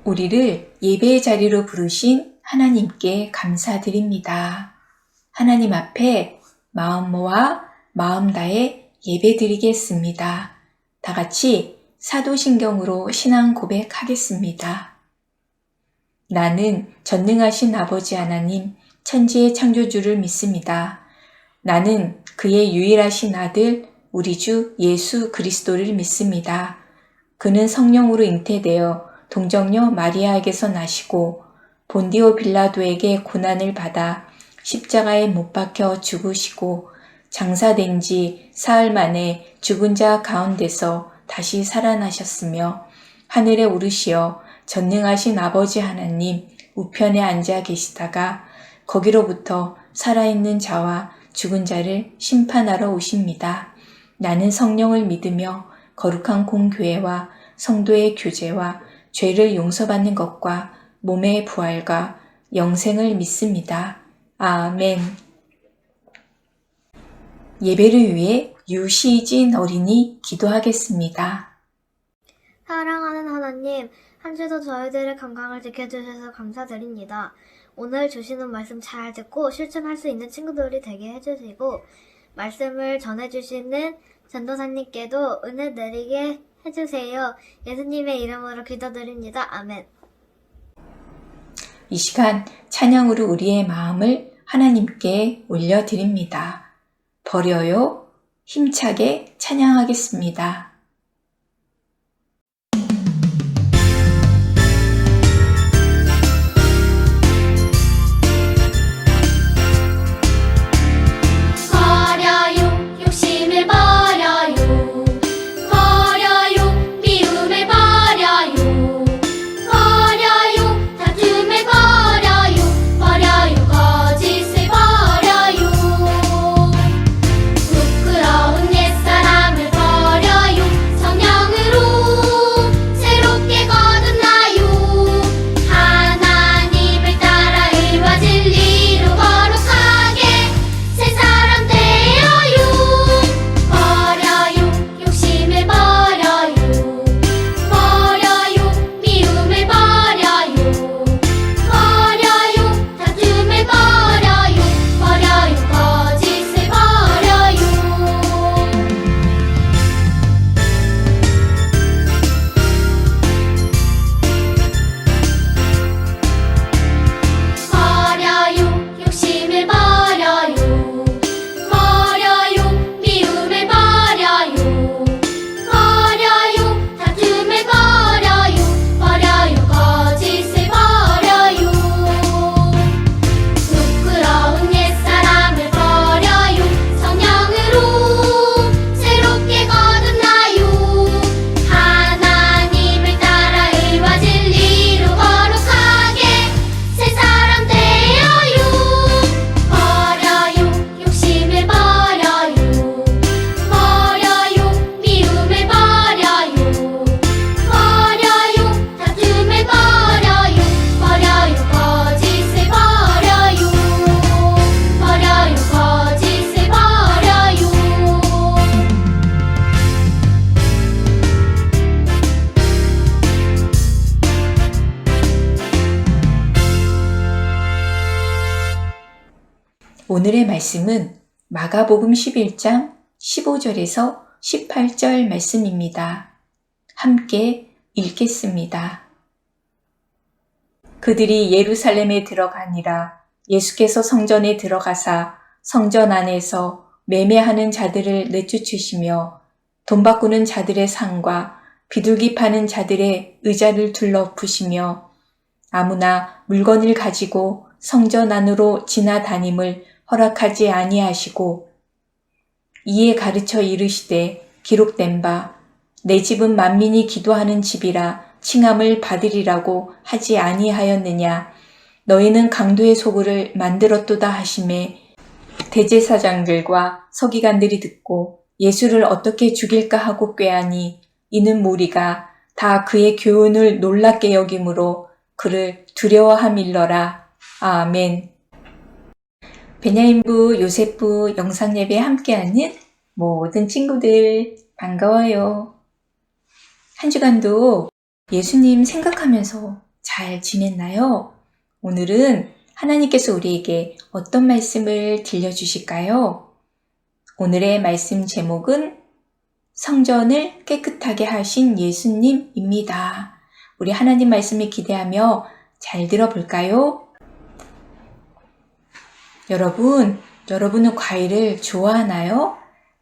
우리를 예배의 자리로 부르신 하나님께 감사드립니다. 하나님 앞에 마음 모아 마음 다해 예배드리겠습니다. 다 같이 사도신경으로 신앙 고백하겠습니다. 나는 전능하신 아버지 하나님, 천지의 창조주를 믿습니다. 나는 그의 유일하신 아들, 우리 주 예수 그리스도를 믿습니다. 그는 성령으로 잉태되어 동정녀 마리아에게서 나시고 본디오 빌라도에게 고난을 받아 십자가에 못 박혀 죽으시고 장사된 지 사흘 만에 죽은 자 가운데서 다시 살아나셨으며 하늘에 오르시어 전능하신 아버지 하나님 우편에 앉아 계시다가 거기로부터 살아있는 자와 죽은 자를 심판하러 오십니다. 나는 성령을 믿으며 거룩한 공교회와 성도의 교제와 죄를 용서받는 것과 몸의 부활과 영생을 믿습니다. 아멘. 예배를 위해 유시진 어린이 기도하겠습니다. 사랑하는 하나님, 한 주도 저희들의 건강을 지켜주셔서 감사드립니다. 오늘 주시는 말씀 잘 듣고 실천할 수 있는 친구들이 되게 해주시고 말씀을 전해주시는 전도사님께도 은혜 내리게 해주세요. 예수님의 이름으로 기도드립니다. 아멘. 이 시간 찬양으로 우리의 마음을 하나님께 올려드립니다. 버려요. 힘차게 찬양하겠습니다. 버려요 욕심을 버려요 버려요 미움을 버려요 버려요 다툼을 버려요 버려요 거짓을 버려요 부끄러운 옛사람을 버려요 성령으로 새롭게 거듭나요 하나님을 따라 의와 진리로 거룩하게 새 사람 되어요 버려요 욕심을 버려요 버려요 미움을 버려요 버려요 다툼을 버려요 버려요 거짓을 버려요 버려요 욕심을 버려요 버려요 미움을 버려요 버려요 다툼을 버려요 버려요 거짓을 버려요 부끄러운 옛사람을 버려요 성령으로 새롭게 거듭나요 하나님을 따라 의와 진리로 거룩하게 새 사람 되어요 버려요 욕심을 버려요 버려요 미움을 버려요 버려요 다툼을 버려요 버려요 거짓을 버려요 버려요 거짓을 버려요 오늘의 말씀은 마가복음 11장 15절에서 18절 말씀입니다. 함께 읽겠습니다. 그들이 예루살렘에 들어가니라. 예수께서 성전에 들어가사 성전 안에서 매매하는 자들을 내쫓으시며 돈 바꾸는 자들의 상과 비둘기 파는 자들의 의자를 둘러부시며 아무나 물건을 가지고 성전 안으로 지나다님을 허락하지 아니하시고 이에 가르쳐 이르시되 기록된 바 내 집은 만민이 기도하는 집이라 칭함을 받으리라고 하지 아니하였느냐. 너희는 강도의 소굴을 만들었도다 하시매 대제사장들과 서기관들이 듣고 예수를 어떻게 죽일까 하고 꾀하니 이는 무리가 다 그의 교훈을 놀랍게 여김으로 그를 두려워함일러라. 아멘. 베냐민부 요셉부 영상예배 함께하는 모든 친구들 반가워요. 한 주간도 예수님 생각하면서 잘 지냈나요? 오늘은 하나님께서 우리에게 어떤 말씀을 들려주실까요? 오늘의 말씀 제목은 성전을 깨끗하게 하신 예수님입니다. 우리 하나님 말씀을 기대하며 잘 들어볼까요? 여러분은 과일을 좋아하나요?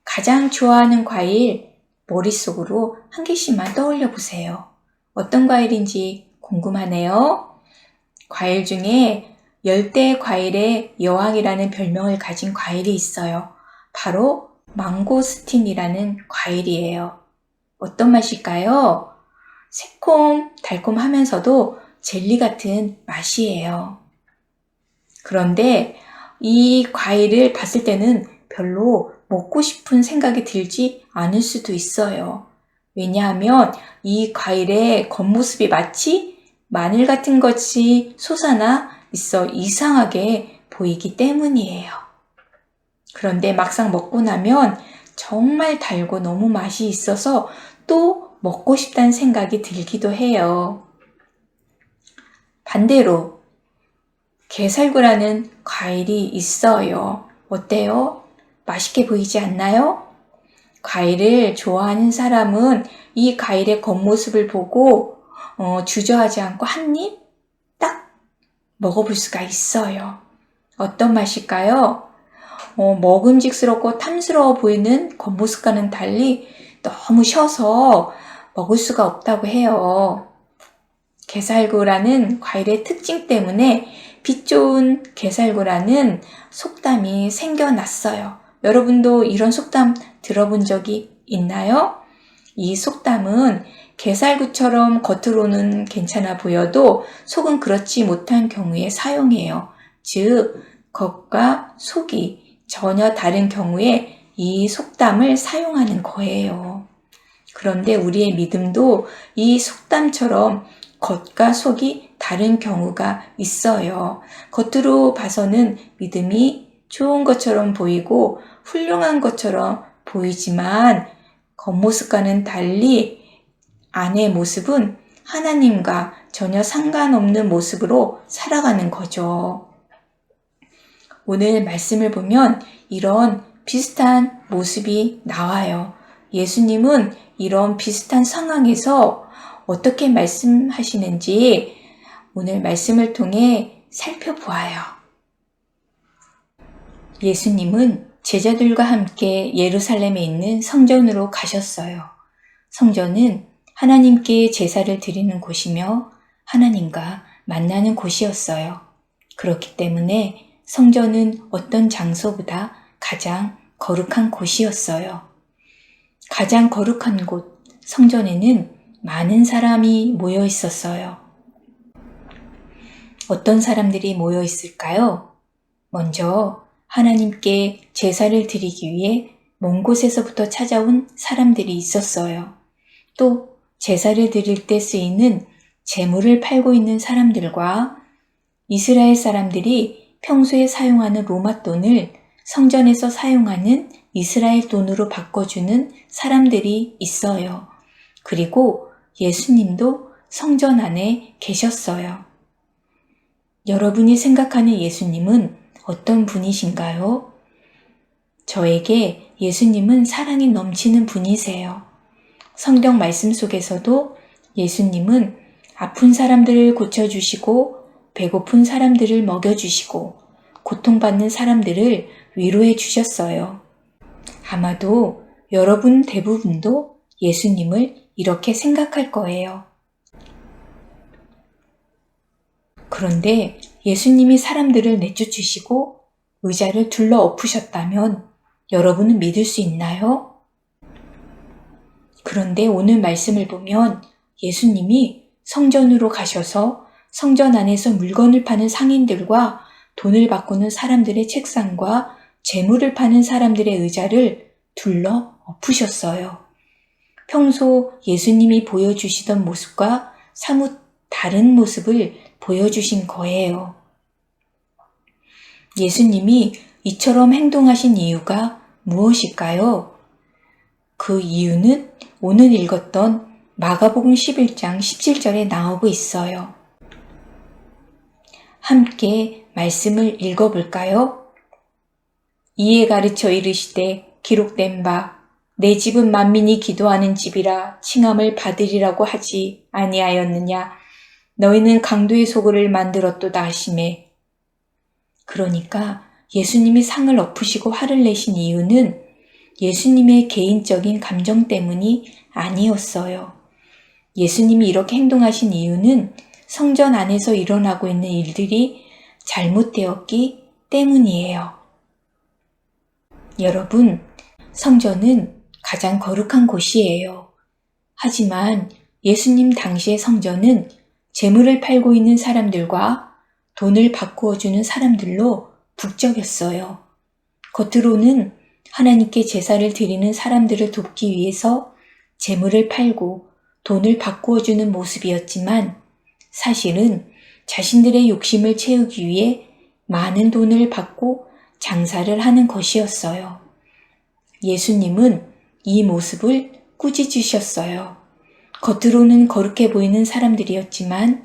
가장 좋아하는 과일 머릿속으로 한 개씩만 떠올려 보세요. 어떤 과일인지 궁금하네요. 과일 중에 열대 과일의 여왕이라는 별명을 가진 과일이 있어요. 바로 망고스틴이라는 과일이에요. 어떤 맛일까요? 새콤 달콤하면서도 젤리 같은 맛이에요. 그런데 이 과일을 봤을 때는 별로 먹고 싶은 생각이 들지 않을 수도 있어요. 왜냐하면 이 과일의 겉모습이 마치 마늘 같은 것이 솟아나 있어 이상하게 보이기 때문이에요. 그런데 막상 먹고 나면 정말 달고 너무 맛이 있어서 또 먹고 싶다는 생각이 들기도 해요. 반대로 게살구라는 과일이 있어요. 어때요? 맛있게 보이지 않나요? 과일을 좋아하는 사람은 이 과일의 겉모습을 보고 주저하지 않고 한 입 딱 먹어볼 수가 있어요. 어떤 맛일까요? 먹음직스럽고 탐스러워 보이는 겉모습과는 달리 너무 셔서 먹을 수가 없다고 해요. 게살구라는 과일의 특징 때문에 빛 좋은 게살구라는 속담이 생겨났어요. 여러분도 이런 속담 들어본 적이 있나요? 이 속담은 게살구처럼 겉으로는 괜찮아 보여도 속은 그렇지 못한 경우에 사용해요. 즉, 겉과 속이 전혀 다른 경우에 이 속담을 사용하는 거예요. 그런데 우리의 믿음도 이 속담처럼 겉과 속이 다른 경우가 있어요. 겉으로 봐서는 믿음이 좋은 것처럼 보이고 훌륭한 것처럼 보이지만 겉모습과는 달리 안의 모습은 하나님과 전혀 상관없는 모습으로 살아가는 거죠. 오늘 말씀을 보면 이런 비슷한 모습이 나와요. 예수님은 이런 비슷한 상황에서 어떻게 말씀하시는지 오늘 말씀을 통해 살펴보아요. 예수님은 제자들과 함께 예루살렘에 있는 성전으로 가셨어요. 성전은 하나님께 제사를 드리는 곳이며 하나님과 만나는 곳이었어요. 그렇기 때문에 성전은 어떤 장소보다 가장 거룩한 곳이었어요. 가장 거룩한 곳, 성전에는 많은 사람이 모여 있었어요. 어떤 사람들이 모여 있을까요? 먼저 하나님께 제사를 드리기 위해 먼 곳에서부터 찾아온 사람들이 있었어요. 또 제사를 드릴 때 쓰이는 제물을 팔고 있는 사람들과 이스라엘 사람들이 평소에 사용하는 로마 돈을 성전에서 사용하는 이스라엘 돈으로 바꿔주는 사람들이 있어요. 그리고 예수님도 성전 안에 계셨어요. 여러분이 생각하는 예수님은 어떤 분이신가요? 저에게 예수님은 사랑이 넘치는 분이세요. 성경 말씀 속에서도 예수님은 아픈 사람들을 고쳐주시고 배고픈 사람들을 먹여주시고 고통받는 사람들을 위로해 주셨어요. 아마도 여러분 대부분도 예수님을 이렇게 생각할 거예요. 그런데 예수님이 사람들을 내쫓으시고 의자를 둘러 엎으셨다면 여러분은 믿을 수 있나요? 그런데 오늘 말씀을 보면 예수님이 성전으로 가셔서 성전 안에서 물건을 파는 상인들과 돈을 바꾸는 사람들의 책상과 재물을 파는 사람들의 의자를 둘러 엎으셨어요. 평소 예수님이 보여주시던 모습과 사뭇 다른 모습을 보여주신 거예요. 예수님이 이처럼 행동하신 이유가 무엇일까요? 그 이유는 오늘 읽었던 마가복음 11장 17절에 나오고 있어요. 함께 말씀을 읽어볼까요? 이에 가르쳐 이르시되 기록된 바 내 집은 만민이 기도하는 집이라 칭함을 받으리라고 하지 아니하였느냐. 너희는 강도의 소굴을 만들었도다 하시매. 그러니까 예수님이 상을 엎으시고 화를 내신 이유는 예수님의 개인적인 감정 때문이 아니었어요. 예수님이 이렇게 행동하신 이유는 성전 안에서 일어나고 있는 일들이 잘못되었기 때문이에요. 여러분, 성전은 가장 거룩한 곳이에요. 하지만 예수님 당시의 성전은 재물을 팔고 있는 사람들과 돈을 바꾸어 주는 사람들로 북적였어요. 겉으로는 하나님께 제사를 드리는 사람들을 돕기 위해서 재물을 팔고 돈을 바꾸어 주는 모습이었지만 사실은 자신들의 욕심을 채우기 위해 많은 돈을 받고 장사를 하는 것이었어요. 예수님은 이 모습을 꾸짖으셨어요. 겉으로는 거룩해 보이는 사람들이었지만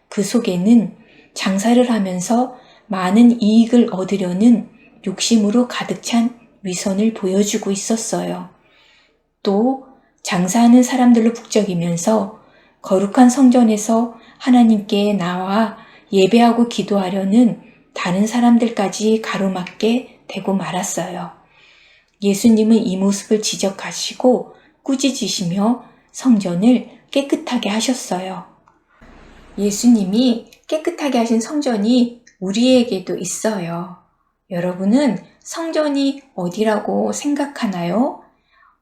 그 속에는 장사를 하면서 많은 이익을 얻으려는 욕심으로 가득 찬 위선을 보여주고 있었어요. 또 장사하는 사람들로 북적이면서 거룩한 성전에서 하나님께 나와 예배하고 기도하려는 다른 사람들까지 가로막게 되고 말았어요. 예수님은 이 모습을 지적하시고 꾸짖으시며 성전을 깨끗하게 하셨어요. 예수님이 깨끗하게 하신 성전이 우리에게도 있어요. 여러분은 성전이 어디라고 생각하나요?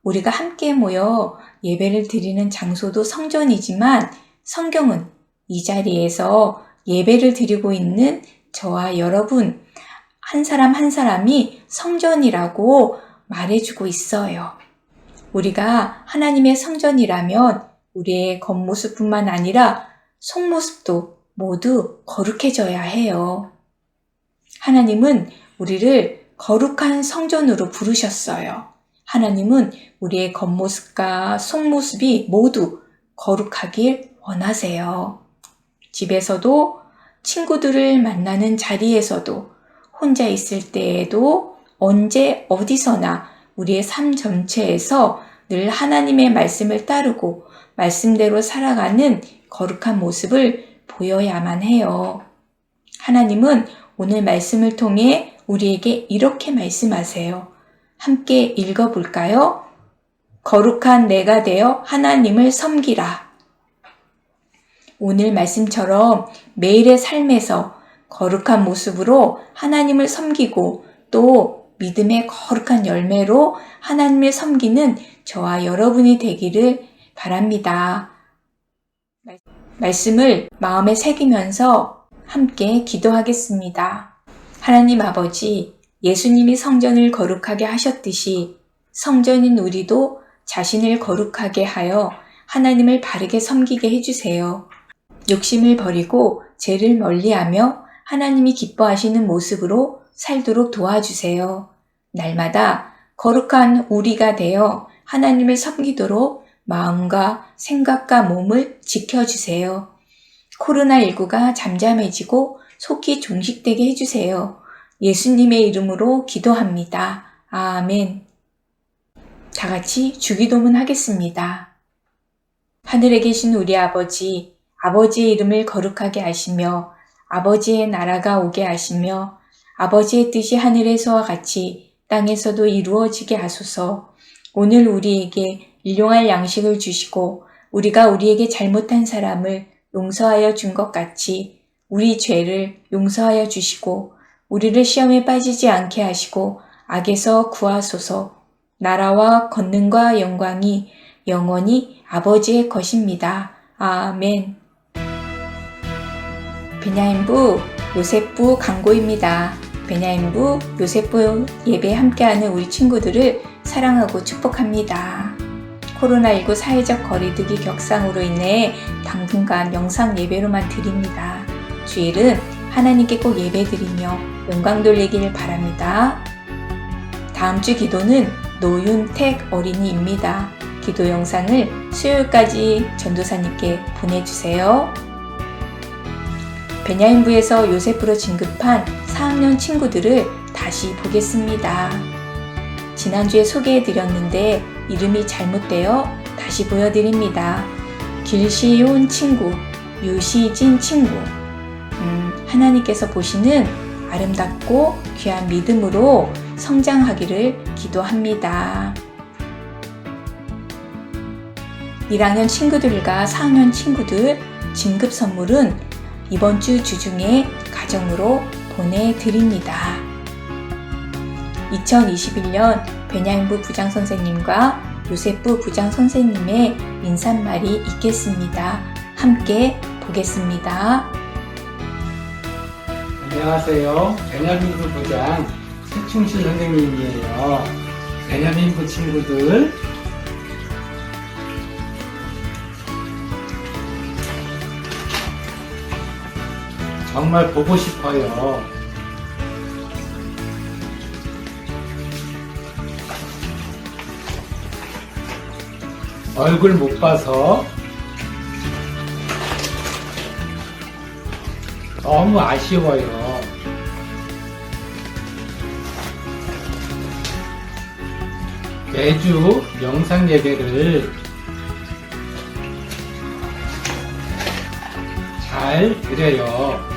우리가 함께 모여 예배를 드리는 장소도 성전이지만 성경은 이 자리에서 예배를 드리고 있는 저와 여러분 한 사람 한 사람이 성전이라고 말해주고 있어요. 우리가 하나님의 성전이라면 우리의 겉모습뿐만 아니라 속모습도 모두 거룩해져야 해요. 하나님은 우리를 거룩한 성전으로 부르셨어요. 하나님은 우리의 겉모습과 속모습이 모두 거룩하길 원하세요. 집에서도 친구들을 만나는 자리에서도 혼자 있을 때에도 언제 어디서나 우리의 삶 전체에서 늘 하나님의 말씀을 따르고 말씀대로 살아가는 거룩한 모습을 보여야만 해요. 하나님은 오늘 말씀을 통해 우리에게 이렇게 말씀하세요. 함께 읽어볼까요? 거룩한 내가 되어 하나님을 섬기라. 오늘 말씀처럼 매일의 삶에서 거룩한 모습으로 하나님을 섬기고 또 믿음의 거룩한 열매로 하나님을 섬기는 저와 여러분이 되기를 바랍니다. 말씀을 마음에 새기면서 함께 기도하겠습니다. 하나님 아버지, 예수님이 성전을 거룩하게 하셨듯이 성전인 우리도 자신을 거룩하게 하여 하나님을 바르게 섬기게 해주세요. 욕심을 버리고 죄를 멀리하며 하나님이 기뻐하시는 모습으로 살도록 도와주세요. 날마다 거룩한 우리가 되어 하나님을 섬기도록 마음과 생각과 몸을 지켜주세요. 코로나19가 잠잠해지고 속히 종식되게 해주세요. 예수님의 이름으로 기도합니다. 아멘. 다 같이 주기도문 하겠습니다. 하늘에 계신 우리 아버지, 아버지의 이름을 거룩하게 하시며 아버지의 나라가 오게 하시며 아버지의 뜻이 하늘에서와 같이 땅에서도 이루어지게 하소서. 오늘 우리에게 일용할 양식을 주시고 우리가 우리에게 잘못한 사람을 용서하여 준 것 같이 우리 죄를 용서하여 주시고 우리를 시험에 빠지지 않게 하시고 악에서 구하소서. 나라와 권능과 영광이 영원히 아버지의 것입니다. 아멘. 베냐인부 요셉부 강고입니다. 베냐인부 요셉부 예배에 함께하는 우리 친구들을 사랑하고 축복합니다. 코로나19 사회적 거리두기 격상으로 인해 당분간 영상 예배로만 드립니다. 주일은 하나님께 꼭 예배드리며 영광 돌리길 바랍니다. 다음 주 기도는 노윤택 어린이입니다. 기도 영상을 수요일까지 전도사님께 보내주세요. 베냐민부에서 요셉부로 진급한 4학년 친구들을 다시 보겠습니다. 지난주에 소개해드렸는데 이름이 잘못되어 다시 보여드립니다. 길시온 친구, 유시진 친구. 하나님께서 보시는 아름답고 귀한 믿음으로 성장하기를 기도합니다. 1학년 친구들과 4학년 친구들 진급 선물은 이번 주 주중에 가정으로 보내드립니다. 2021년 베냐민부 부장선생님과 요셉부 부장선생님의 인사말이 있겠습니다. 함께 보겠습니다. 안녕하세요. 베냐민부 부장 최충실 선생님이에요. 베냐민부 친구들, 정말 보고 싶어요. 얼굴 못 봐서 너무 아쉬워요. 매주 영상 예배를 잘 드려요.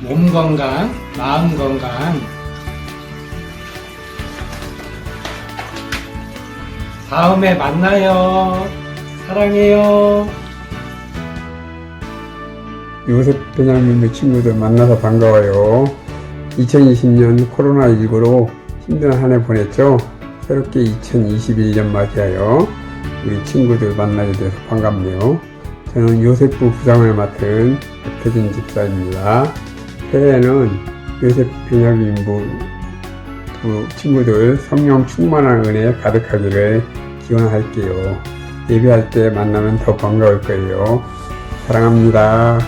몸 건강, 마음 건강, 다음에 만나요. 사랑해요. 요셉 베냐민부 친구들 만나서 반가워요. 2020년 코로나19로 힘든 한 해 보냈죠. 새롭게 2021년 맞이하여 우리 친구들 만나게 돼서 반갑네요. 저는 요셉부 부장을 맡은 박태진 집사입니다. 새해에는 요셉 베냐민부 친구들 성령 충만한 은혜 가득하기를 기원할게요. 예배할 때 만나면 더 반가울 거예요. 사랑합니다.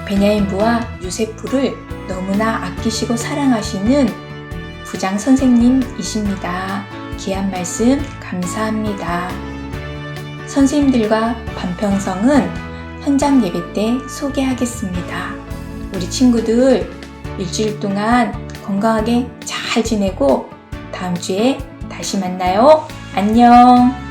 베냐민부와 요셉부를 너무나 아끼시고 사랑하시는 부장 선생님이십니다. 귀한 말씀 감사합니다. 선생님들과 반평성은 현장 예배 때 소개하겠습니다. 우리 친구들 일주일 동안 건강하게 잘 지내고 다음 주에 다시 만나요. 안녕.